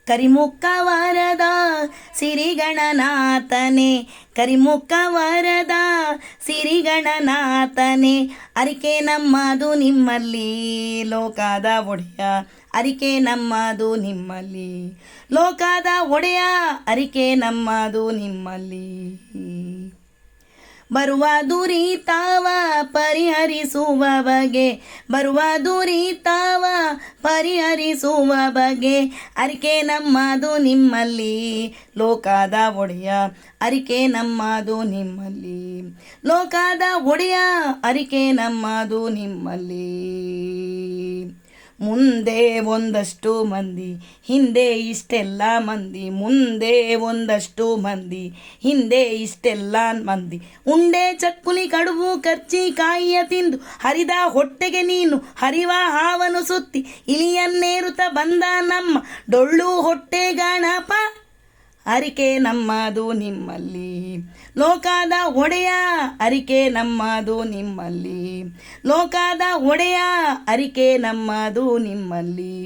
ಕರಿಮುಖ ವರದ ಸಿರಿಗಣನಾಥನೆ, ಕರಿಮುಖ ವರದ ಸಿರಿಗಣನಾಥನೆ, ಅರಿಕೆ ನಮ್ಮದು ನಿಮ್ಮಲ್ಲಿ ಲೋಕದ ಒಡೆಯ, ಅರಿಕೆ ನಮ್ಮದು ನಿಮ್ಮಲ್ಲಿ ಲೋಕದ ಒಡೆಯ, ಅರಿಕೆ ನಮ್ಮದು ನಿಮ್ಮಲ್ಲಿ. ಬರುವ ದುರಿತಾವ ಪರಿಹರಿಸುವ ಬಗೆ, ಬರುವ ದುರಿತಾವ ಪರಿಹರಿಸುವ ಬಗೆ, ಅರಿಕೆ ನಮ್ಮದು ನಿಮ್ಮಲ್ಲಿ ಲೋಕದ ಒಡೆಯ, ಅರಿಕೆ ನಮ್ಮದು ನಿಮ್ಮಲ್ಲಿ ಲೋಕದ ಒಡೆಯ, ಅರಿಕೆ ನಮ್ಮದು ನಿಮ್ಮಲ್ಲಿ. ಮುಂದೆ ಒಂದಷ್ಟು ಮಂದಿ ಹಿಂದೆ ಇಷ್ಟೆಲ್ಲ ಮಂದಿ, ಮುಂದೆ ಒಂದಷ್ಟು ಮಂದಿ ಹಿಂದೆ ಇಷ್ಟೆಲ್ಲ ಮಂದಿ, ಉಂಡೆ ಚಕ್ಕುಲಿ ಕಡುಬು ಕರ್ಚಿಕಾಯಿಯ ತಿಂದು ಹರಿದ ಹೊಟ್ಟೆಗೆ ನೀನು ಹರಿವ ಹಾವನು ಸುತ್ತಿ ಇಲಿಯನ್ನೇರುತ್ತ ಬಂದ ನಮ್ಮ ಡೊಳ್ಳು ಹೊಟ್ಟೆ ಗಣಪ, ಅರಿಕೆ ನಮ್ಮದು ನಿಮ್ಮಲ್ಲಿ ಲೋಕದ ಒಡೆಯ, ಅರಿಕೆ ನಮ್ಮದು ನಿಮ್ಮಲ್ಲಿ ಲೋಕದ ಒಡೆಯ, ಅರಿಕೆ ನಮ್ಮದು ನಿಮ್ಮಲ್ಲಿ.